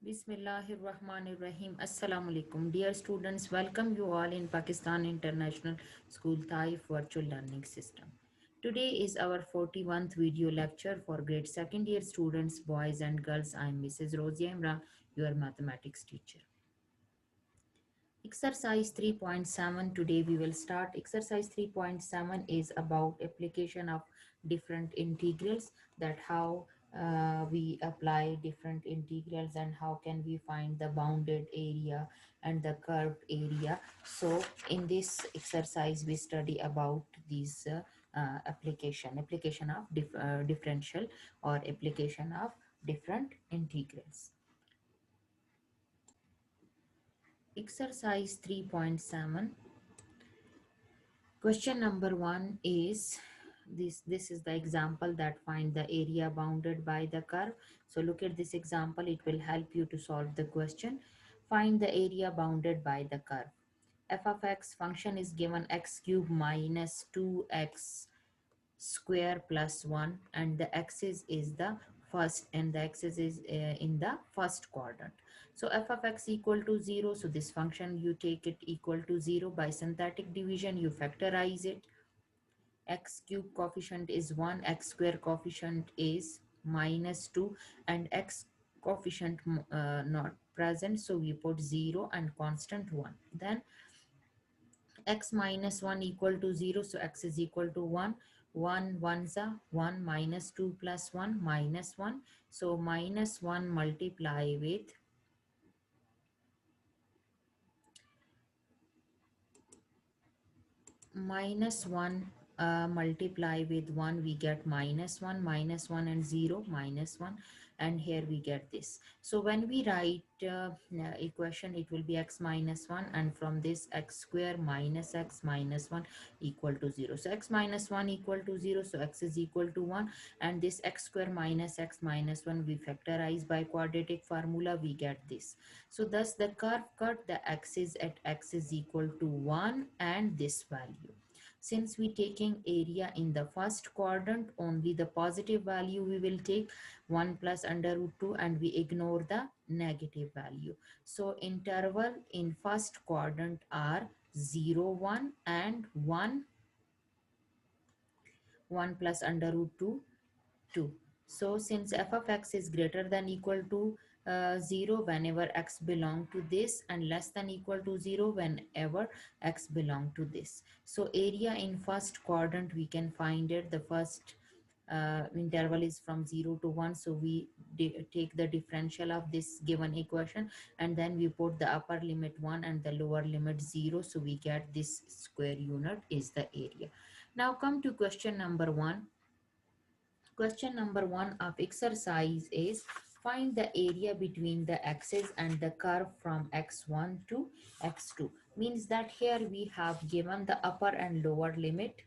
Bismillahirrahmanirrahim. Assalamu alaikum. Dear students, welcome you all in Pakistan International School Taif Virtual Learning System. Today is our 41st video lecture for grade second year students, boys and girls. I am Mrs. Rosia Imran, your mathematics teacher. Exercise 3.7. Today we will start. Exercise 3.7 is about application of different integrals, that how we apply different integrals and how can we find the bounded area and the curved area. So in this exercise we study about these application of differential or application of different integrals. Exercise 3.7. Question number one is this is the example that find the area bounded by the curve. So look at this example, it will help you to solve the question. Find the area bounded by the curve. F of x function is given x cube minus 2x square plus 1, and the axis is the first, and the axis is in the first quadrant. So f of x equal to 0, so this function you take it equal to 0. By synthetic division you factorize it. X cube coefficient is 1, x square coefficient is minus 2, and x coefficient not present, so we put 0 and constant 1. Then x minus 1 equal to 0, so x is equal to 1. 1 ones are 1, minus 2 plus 1 minus 1, so minus 1 multiply with minus 1 multiply with 1, we get minus 1, minus 1 and 0 minus 1, and here we get this. So when we write equation, it will be x minus 1, and from this x square minus x minus 1 equal to 0. So x minus 1 equal to 0, so x is equal to 1, and this x square minus x minus 1 we factorize by quadratic formula, we get this. So thus the curve cut the axis at x is equal to 1 and this value. Since we taking area in the first quadrant, only the positive value we will take, 1 plus under root 2, and we ignore the negative value. So interval in first quadrant are 0, 1 and 1, 1 plus under root 2, 2. So since f of x is greater than equal to 0 whenever x belong to this, and less than equal to 0 whenever x belong to this. So area in first quadrant we can find it. The first interval is from 0 to 1, so we take the differential of this given equation, and then we put the upper limit 1 and the lower limit 0, so we get this square unit is the area. Now come to question number 1. Question number 1 of exercise is find the area between the axis and the curve from x1 to x2. Means that here we have given the upper and lower limit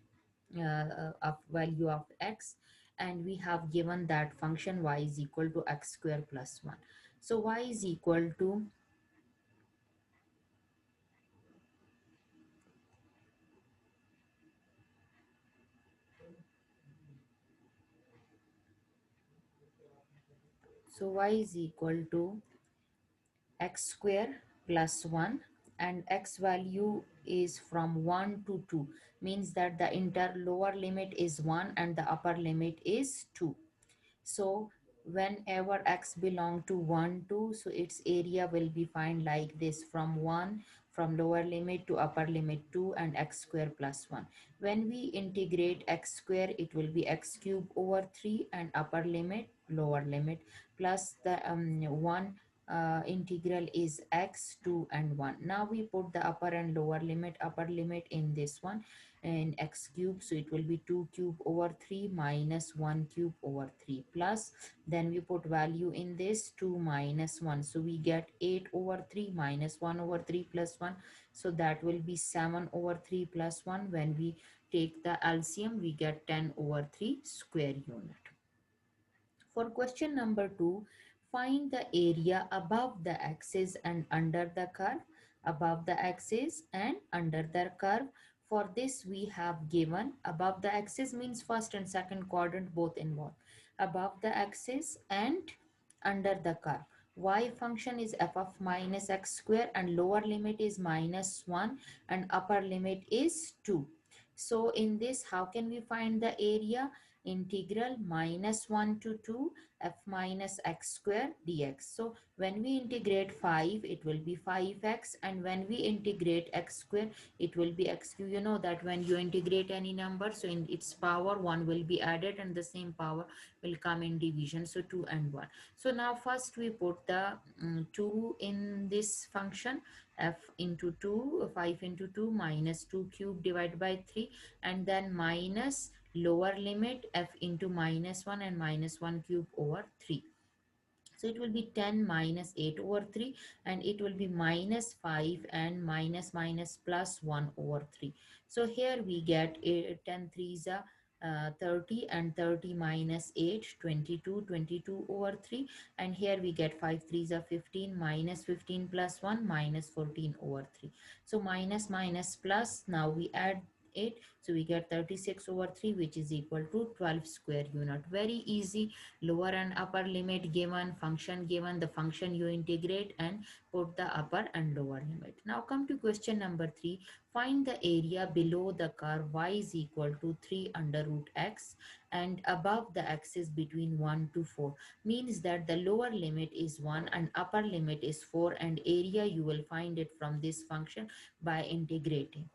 of value of x, and we have given that function y is equal to x square plus 1. So y is equal to y is equal to x square plus 1, and x value is from 1 to 2, means that the lower limit is 1 and the upper limit is 2. So whenever x belong to 1 2, so its area will be find like this, from 1, from lower limit to upper limit 2, and x square plus 1. When we integrate x square, it will be x cube over 3, and upper limit lower limit plus the 1 integral is x 2 and 1. Now we put the upper and lower limit. Upper limit in this one in x cube, so it will be 2 cube over 3 minus 1 cube over 3, plus then we put value in this 2 minus 1, so we get 8 over 3 minus 1 over 3 plus 1, so that will be 7 over 3 plus 1. When we take the LCM, we get 10 over 3 square unit. For question number 2, find the area above the axis and under the curve. Above the axis and under the curve. For this we have given above the axis means first and second quadrant both involved. Above the axis and under the curve. Y function is f of minus x square and lower limit is minus 1 and upper limit is 2. So in this, how can we find the area? Integral minus 1 to 2 f minus x square dx. So when we integrate 5, it will be 5x, and when we integrate x square, it will be x cube. You know that when you integrate any number, so in its power 1 will be added and the same power will come in division, so 2 and 1. So now first we put the 2 in this function, f into 2, 5 into 2 minus 2 cube divided by 3, and then minus lower limit f into minus 1 and minus 1 cube over 3. So it will be 10 minus 8 over 3, and it will be minus 5 and minus minus plus 1 over 3. So here we get 10 threes are 30, and 30 minus 8 22, 22 over 3, and here we get 5 threes are 15, minus 15 plus 1 minus 14 over 3. So minus minus plus, now we add it, so we get 36 over 3, which is equal to 12 square unit. Very easy. Lower and upper limit given, function given, the function you integrate and put the upper and lower limit. Now come to question number 3. Find the area below the curve y is equal to 3 under root x and above the axis between 1 to 4. Means that the lower limit is 1 and upper limit is 4, and area you will find it from this function by integrating.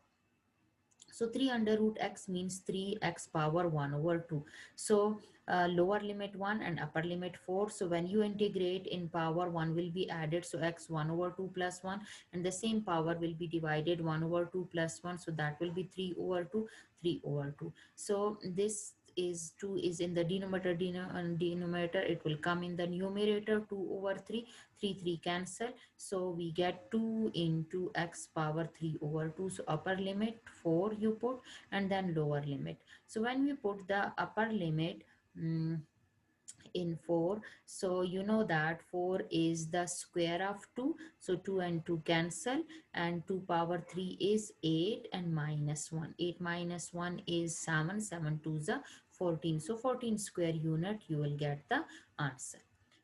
So 3 under root x means 3x power 1 over 2. So lower limit 1 and upper limit 4. So when you integrate, in power 1 will be added. So x 1 over 2 plus 1, and the same power will be divided 1 over 2 plus 1. So that will be 3 over 2, 3 over 2. So this is 2 is in the denominator, it will come in the numerator, 2 over 3, 3 3 cancel. So we get 2 into x power 3 over 2. So upper limit 4 you put, and then lower limit. So when we put the upper limit in 4, so you know that 4 is the square of 2, so 2 and 2 cancel, and 2 power 3 is 8 and minus 1, 8 minus 1 is 7, 7 2 is 14, so 14 square unit you will get the answer.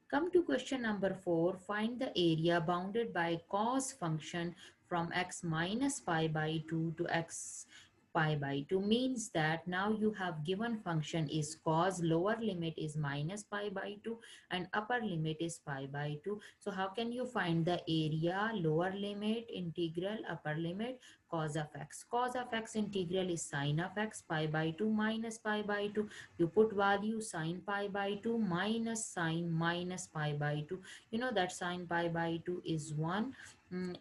Come to question number 4. Find the area bounded by cos function from x minus pi by 2 to x pi by 2. Means that now you have given function is cos, lower limit is minus pi by 2 and upper limit is pi by 2. So how can you find the area? Lower limit, integral, upper limit, cos of x. Cos of x integral is sine of x, pi by 2 minus pi by 2. You put value sine pi by 2 minus sine minus pi by 2. You know that sine pi by 2 is 1,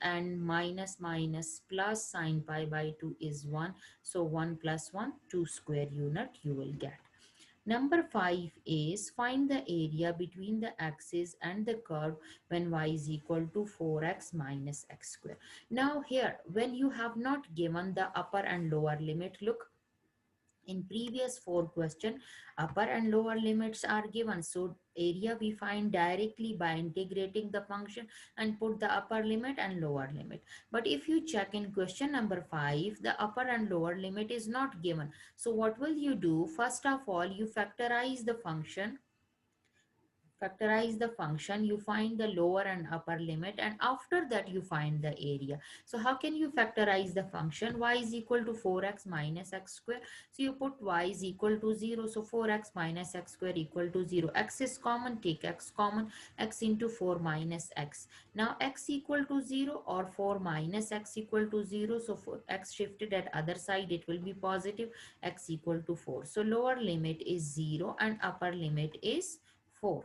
and minus minus plus sine pi by 2 is 1. So 1 plus 1, 2 square unit you will get. Number 5 is find the area between the axis and the curve when y is equal to 4x minus x square. Now here, when you have not given the upper and lower limit, look, in previous 4 question, upper and lower limits are given. So area we find directly by integrating the function and put the upper limit and lower limit. But if you check in question number 5, the upper and lower limit is not given. So what will you do? First of all, you factorize the function, you find the lower and upper limit, and after that you find the area. So how can you factorize the function? Y is equal to 4x minus x square. So you put y is equal to 0. So 4x minus x square equal to 0. X is common, take x common, x into 4 minus x. Now x equal to 0 or 4 minus x equal to 0. So for x shifted at other side, it will be positive, x equal to 4. So lower limit is 0 and upper limit is 4.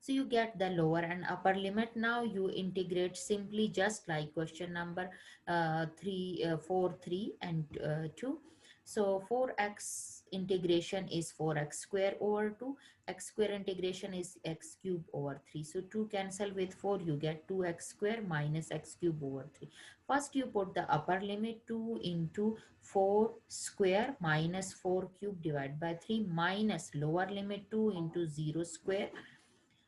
So you get the lower and upper limit. Now you integrate simply just like question number 4, 3 and 2. So 4x integration is 4x square over 2. X square integration is x cube over 3. So 2 cancel with 4. You get 2x square minus x cube over 3. First you put the upper limit 2 into 4 square minus 4 cube divided by 3 minus lower limit 2 into 0 square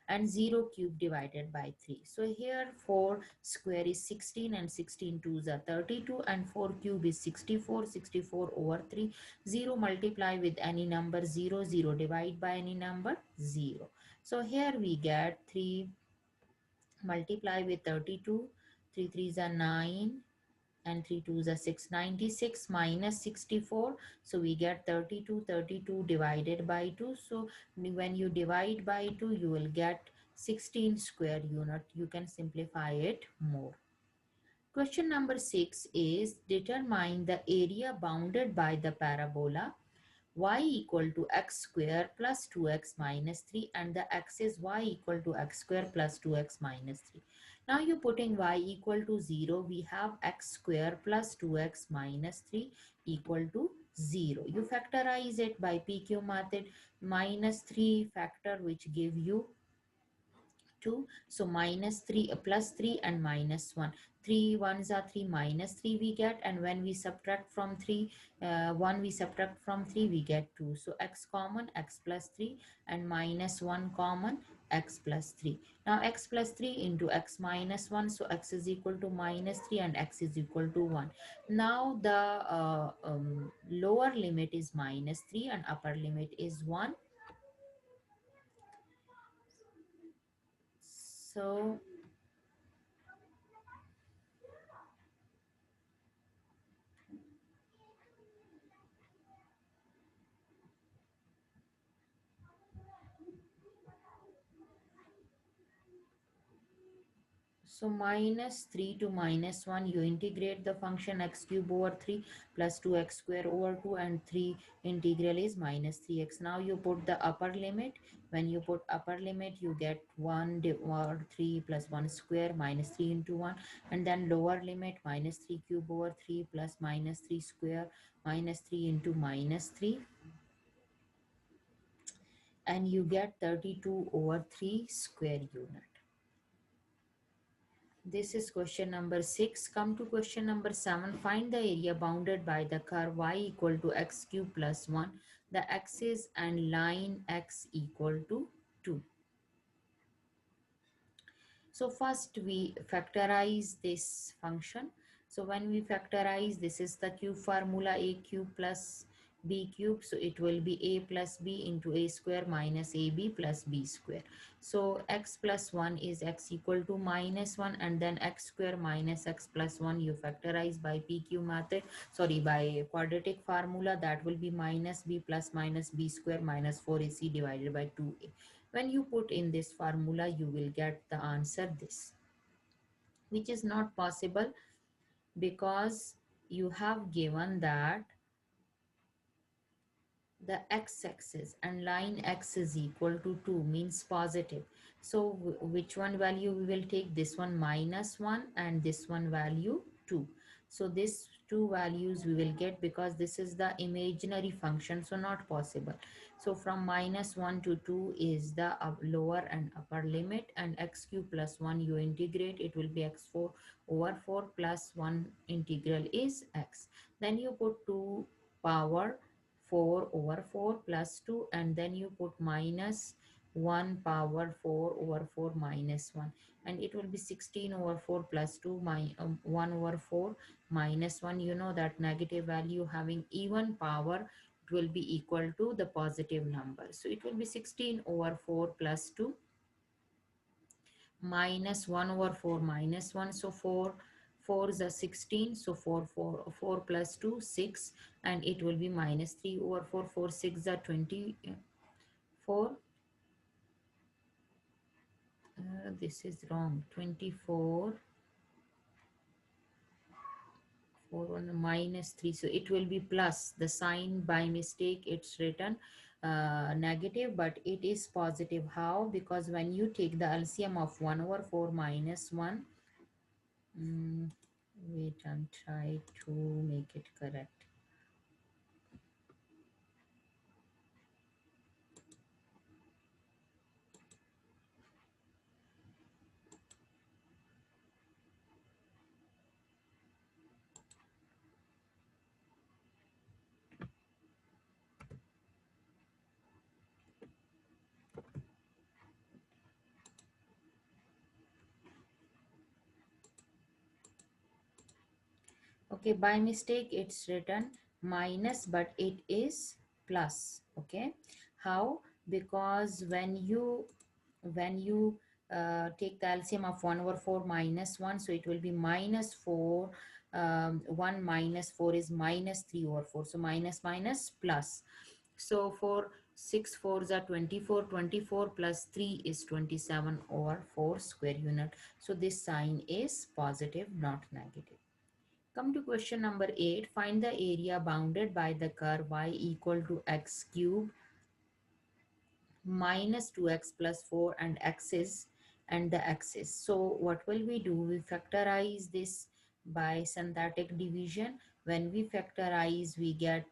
and 0 cube divided by 3. So here 4 square is 16 and 16 twos are 32 and 4 cube is 64, 64 over 3. 0 multiply with any number 0, 0 divide by any number 0. So here we get 3 multiply with 32, 3 3s are 9 and 3 2s are 6, 96 minus 64. So we get 32, 32 divided by 2. So when you divide by 2, you will get 16 square unit. You can simplify it more. Question number 6 is determine the area bounded by the parabola y equal to x square plus 2x minus 3 and the x is y equal to x square plus 2x minus 3. Now you putting y equal to 0, we have x square plus 2x minus 3 equal to 0. You factorize it by PQ method, minus 3 factor which give you 2. So minus 3 plus 3 and minus 1. 3 ones are 3, minus 3 we get, and when we subtract from 3, 1 we subtract from 3, we get 2. So x common, x plus 3, and minus 1 common, x plus 3. Now x plus 3 into x minus 1, so x is equal to minus 3 and x is equal to 1. Now the lower limit is minus 3 and upper limit is 1. So So minus 3 to minus 1, you integrate the function x cube over 3 plus 2x square over 2 and 3 integral is minus 3x. Now you put the upper limit. When you put upper limit, you get 1 over 3 plus 1 square minus 3 into 1, and then lower limit minus 3 cube over 3 plus minus 3 square minus 3 into minus 3, and you get 32 over 3 square unit. This is question number 6. Come to question number 7. Find the area bounded by the curve y equal to x cube plus 1. The axis and line x equal to 2. So first we factorize this function. So when we factorize, this is the cube formula, a cube plus b cube. So it will be a plus b into a square minus ab plus b square. So x plus 1 is x equal to minus 1, and then x square minus x plus 1 you factorize by pq method, sorry, by quadratic formula, that will be minus b plus minus b square minus 4ac divided by 2a. When you put in this formula, you will get the answer this, which is not possible because you have given that the x-axis and line x is equal to 2 means positive. So which one value we will take? This one minus 1 and this one value 2. So this two values we will get because this is the imaginary function, so not possible. So from minus 1 to 2 is the lower and upper limit, and x cube plus 1 you integrate, it will be x4 over 4 plus 1 integral is x. Then you put 2 power 4 over 4 plus 2, and then you put minus 1 power 4 over 4 minus 1, and it will be 16 over 4 plus 2 1 over 4 minus 1. You know that negative value having even power, it will be equal to the positive number. So it will be 16 over 4 plus 2 minus 1 over 4 minus 1. So 4 is a 16. So 4 plus 2 6, and it will be minus 3 over 4. 4 6 are 24. This is wrong. 24 4 1 minus 3. So it will be plus. The sign by mistake it's written negative, but it is positive. How? Because when you take the LCM of 1 over 4 minus 1, wait and try to make it correct. Okay, by mistake it's written minus, but it is plus. Okay, how? Because when you when you take the LCM of 1 over 4 minus 1, so it will be minus 4. 1 minus 4 is minus 3 over 4, so minus minus plus. So for 6 fours are 24, 24 plus 3 is 27 over 4 square unit. So this sign is positive, not negative. Come to question number 8. Find the area bounded by the curve y equal to x cube minus 2x plus 4 and axis and the axis. So what will we do? We factorize this by synthetic division. When we factorize, we get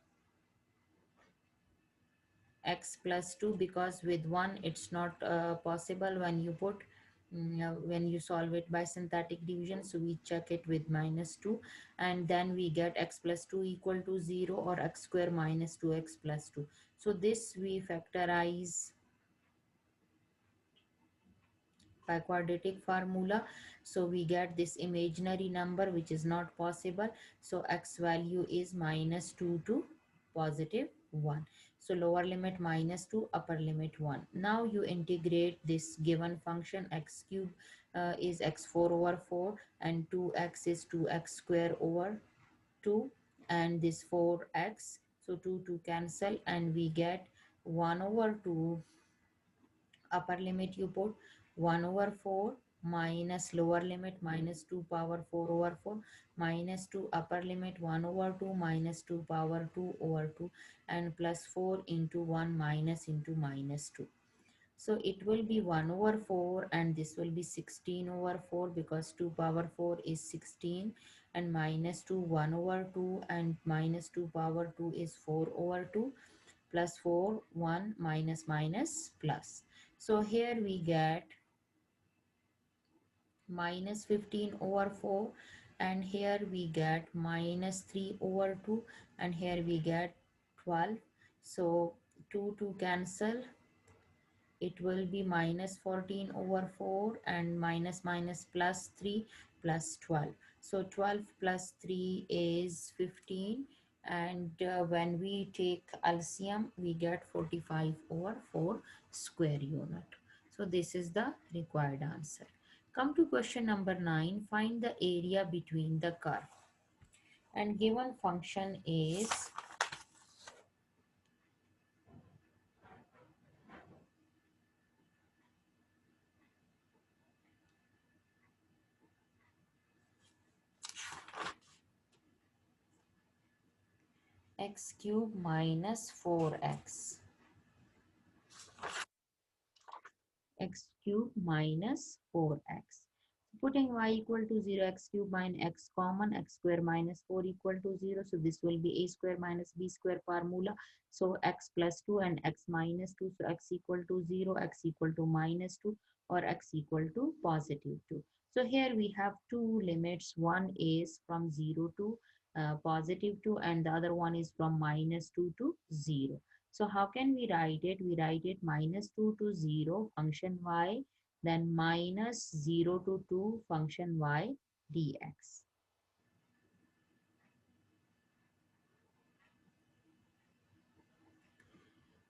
x plus 2, because with 1 it's not possible when you put when you solve it by synthetic division. So we check it with minus 2, and then we get x plus 2 equal to 0, or x square minus 2x plus 2. So this we factorize by quadratic formula. So we get this imaginary number which is not possible. So x value is minus 2 to positive 1. So lower limit minus 2, upper limit 1. Now you integrate this given function. X cube is x4 over 4, and 2x is 2x square over 2, and this 4x, so 2 cancel, and we get 1 over 2. Upper limit you put 1 over 4 minus lower limit minus 2 power 4 over 4 minus 2, upper limit 1 over 2 minus 2 power 2 over 2, and plus 4 into 1 minus into minus 2. So it will be 1 over 4, and this will be 16 over 4, because 2 power 4 is 16, and minus 2 1 over 2, and minus 2 power 2 is 4 over 2, plus 4 1 minus minus plus. So here we get minus 15 over 4, and here we get minus 3 over 2, and here we get 12. So 2 cancel, it will be minus 14 over 4, and minus minus plus 3 plus 12. So 12 plus 3 is 15, and when we take LCM we get 45 over 4 square unit. So this is the required answer. Come to question number 9. Find the area between the curve, and given function is x cube minus 4x, x cube minus 4x. Putting y equal to 0, x cube minus x common, x square minus 4 equal to 0. So this will be a square minus b square formula. So x plus 2 and x minus 2. So x equal to 0, x equal to minus 2, or x equal to positive 2. So here we have two limits. One is from 0 to positive 2, and the other one is from minus 2 to 0. So how can we write it? We write it minus 2 to 0 function y, then minus 0 to 2 function y dx.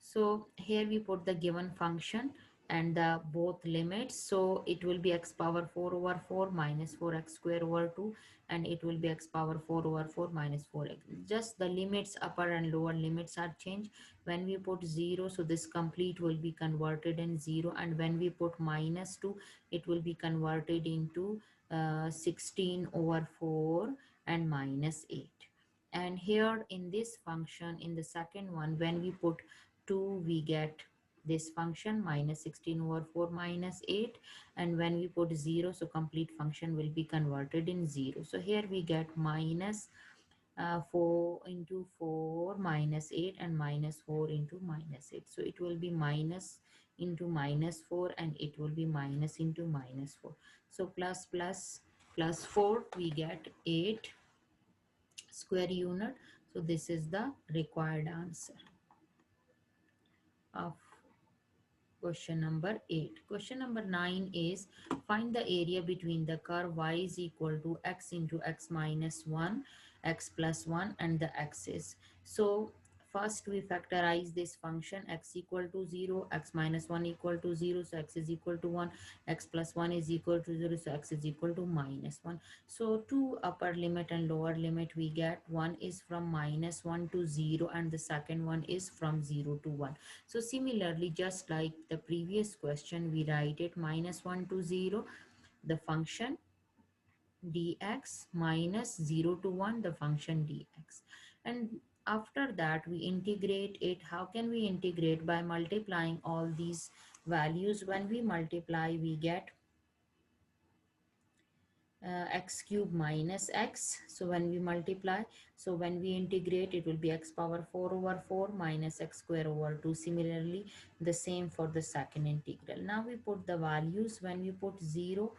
So here we put the given function and the both limits. So it will be x power 4 over 4 minus 4x square over 2, and it will be x power 4 over 4 minus 4x. Just the limits, upper and lower limits are changed. When we put 0, so this complete will be converted in 0, and when we put minus 2, it will be converted into 16 over 4 and minus 8. And here in this function, in the second one, when we put 2, we get this function minus 16 over 4 minus 8, and when we put 0, so complete function will be converted in 0. So here we get minus 4 into 4 minus 8, and minus 4 into minus 8. So it will be minus into minus 4, and it will be minus into minus 4. So plus plus plus 4, we get 8 square unit. So this is the required answer of question number 8. Question number 9 is find the area between the curve y is equal to x into x minus 1, x plus 1, and the axis. So first we factorize this function x equal to 0, x minus 1 equal to 0, so x is equal to 1, x plus 1 is equal to 0, so x is equal to minus 1. So two upper limit and lower limit we get. One is from minus 1 to 0 and the second one is from 0 to 1. So similarly, just like the previous question, we write it minus 1 to 0, the function dx, minus 0 to 1, the function dx. And after that we integrate it. How can we integrate? By multiplying all these values. When we multiply, we get x cube minus x. So when we multiply, so when we integrate, it will be x power 4 over 4 minus x square over 2. Similarly, the same for the second integral. Now we put the values. When we put 0,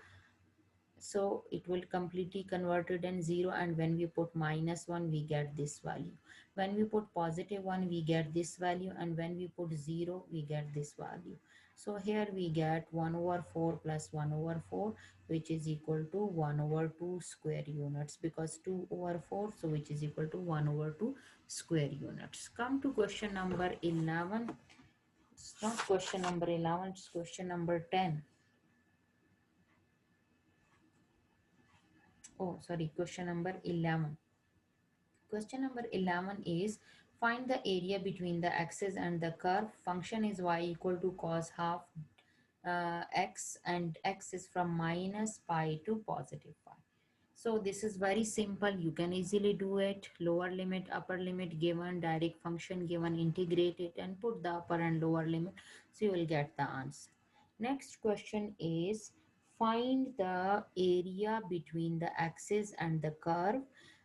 so it will completely converted in 0, and when we put minus 1, we get this value. When we put positive 1, we get this value, and when we put 0, we get this value. So here we get 1 over 4 plus 1 over 4, which is equal to 1 over 2 square units, because 2 over 4, so which is equal to 1 over 2 square units. Come to question number 11. It's not question number 11, it's question number 10. Oh, sorry, question number 11. Question number 11 is, find the area between the axis and the curve. Function is y equal to cos half x, and x is from minus pi to positive pi. So this is very simple. You can easily do it. Lower limit, upper limit given, direct function given, integrate it and put the upper and lower limit. So you will get the answer. Next question is, find the area between the axis and the curve.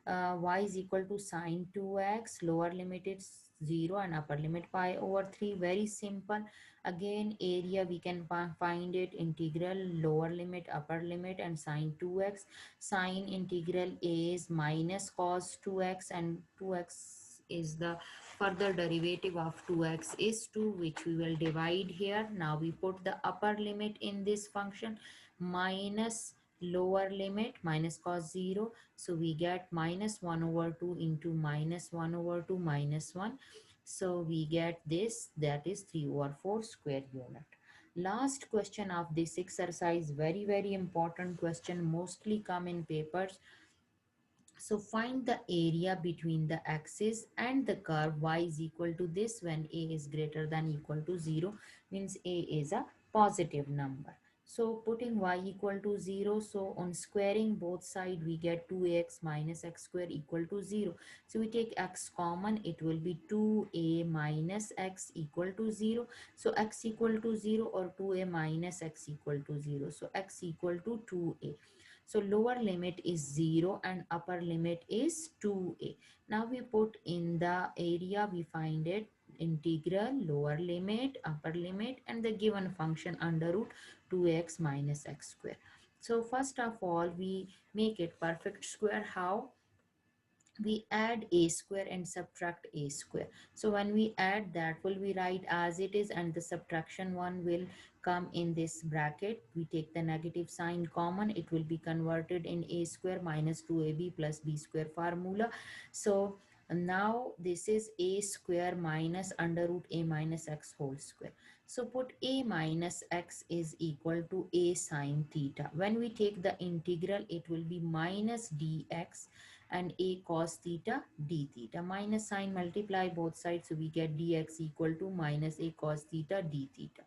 Y is equal to sine 2x. Lower limit is 0 and upper limit pi over 3. Very simple. Again, area we can find it, integral lower limit, upper limit, and sine 2x. Sine integral is minus cos 2x, and 2x is the further derivative of 2x is 2, which we will divide here. Now we put the upper limit in this function, minus lower limit, minus cos 0. So we get minus 1 over 2 into minus 1 over 2 minus 1. So we get this, that is 3 over 4 square unit. Last question of this exercise, very important question, mostly come in papers. So find the area between the axis and the curve. Y is equal to this when a is greater than equal to 0, means a is a positive number. So putting y equal to 0, so on squaring both sides we get 2x minus x square equal to 0. So we take x common, it will be 2a minus x equal to 0. So x equal to 0 or 2a minus x equal to 0. So x equal to 2a. So lower limit is 0 and upper limit is 2a. Now we put in the area, we find it, integral lower limit, upper limit, and the given function under root 2x minus x square. So first of all, we make it perfect square. How? We add a square and subtract a square. So when we add, that will be right as it is, and the subtraction one will come in this bracket. We take the negative sign common, it will be converted in a square minus 2ab plus b square formula. So now this is a square minus under root a minus x whole square. So put a minus x is equal to a sine theta. When we take the integral, it will be minus dx and a cos theta d theta. Minus sign, multiply both sides, so we get dx equal to minus a cos theta d theta.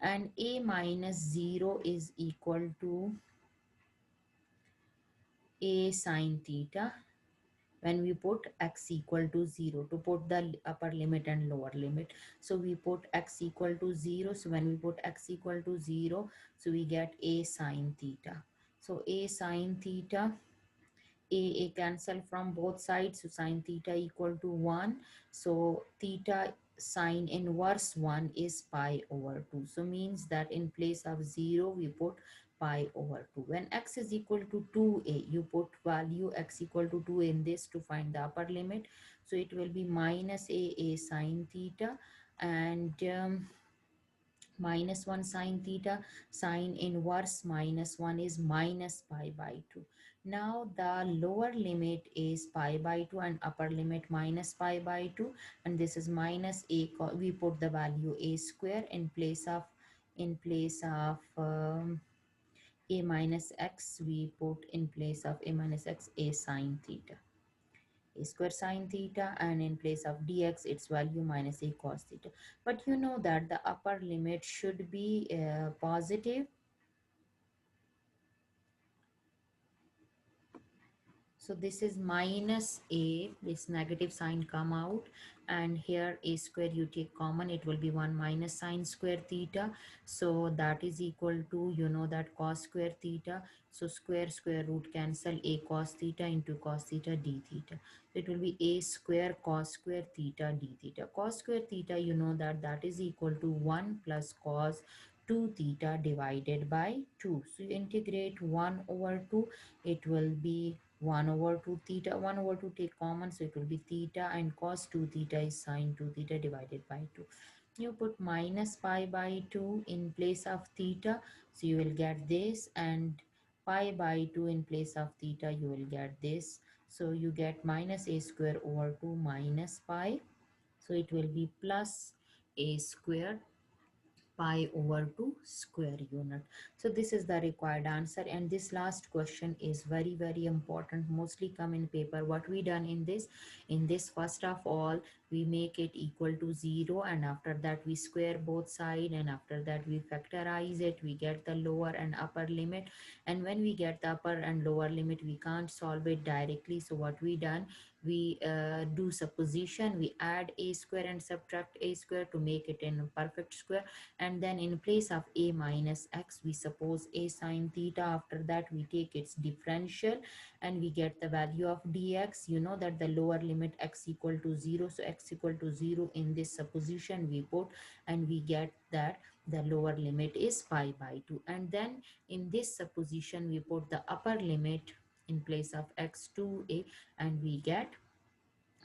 And a minus 0 is equal to a sine theta when we put x equal to 0 to put the upper limit and lower limit. So we put x equal to 0. So when we put x equal to 0, so we get a sine theta. So a sine theta, a cancel from both sides, so sine theta equal to 1. So theta sine inverse 1 is pi over 2. So means that in place of 0 we put pi over 2. When x is equal to 2a, you put value x equal to 2 in this to find the upper limit. So it will be minus a sine theta, and minus 1 sine theta, sine inverse minus 1 is minus pi by 2. Now the lower limit is pi by 2 and upper limit minus pi by 2, and this is minus we put the value a square in place of a minus x, we put in place of a minus x a sine theta, a square sine theta, and in place of dx its value minus a cos theta. But you know that the upper limit should be positive. So this is minus a, this negative sign come out, and here a square you take common, it will be 1 minus sine square theta. So that is equal to, you know, that cos square theta. So square root cancel, a cos theta into cos theta d theta. So it will be a square cos square theta d theta. Cos square theta, you know that that is equal to 1 plus cos 2 theta divided by 2. So you integrate 1 over 2, it will be 1 over 2 theta, 1 over 2 take common, so it will be theta, and cos 2 theta is sine 2 theta divided by 2. You put minus pi by 2 in place of theta, so you will get this, and pi by 2 in place of theta, you will get this. So you get minus a square over 2 minus pi, so it will be plus a square pi over 2 square unit. So this is the required answer, and this last question is very important, mostly come in paper. What we done in this first of all, we make it equal to 0, and after that we square both side, and after that we factorize it, we get the lower and upper limit. And when we get the upper and lower limit, we can't solve it directly. So what we done, we do supposition, we add a square and subtract a square to make it in a perfect square, and then in place of a minus x, we suppose a sine theta. After that we take its differential, and we get the value of dx. You know that the lower limit x equal to 0, so x equal to 0 in this supposition we put, and we get that the lower limit is pi by 2. And then in this supposition we put the upper limit in place of x to a, and we get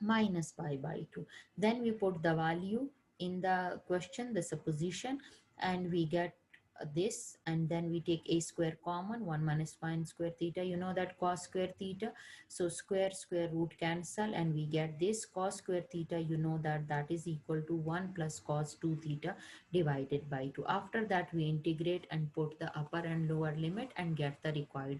minus pi by 2. Then we put the value in the question, the supposition, and we get this, and then we take a square common, 1 minus sine square theta, you know that cos square theta. So square root cancel, and we get this cos square theta, you know that that is equal to 1 plus cos 2 theta divided by 2. After that we integrate and put the upper and lower limit and get the required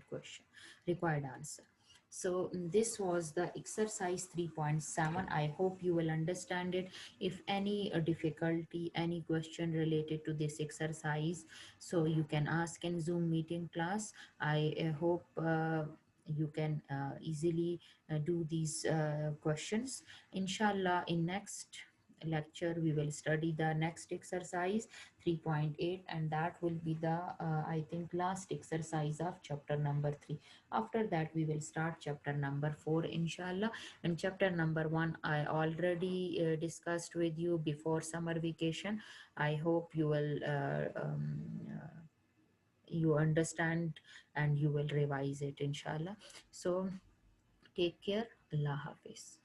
answer. So this was the exercise 3.7. I hope you will understand it. If any difficulty, any question related to this exercise, so you can ask in Zoom meeting class. I hope you can easily do these questions. Inshallah, in next lecture we will study the next exercise 3.8, and that will be the I think last exercise of chapter number 3. After that we will start chapter number 4, inshallah. And chapter number 1 I already discussed with you before summer vacation. I hope you will you understand, and you will revise it, inshallah. So take care. Allah Hafiz.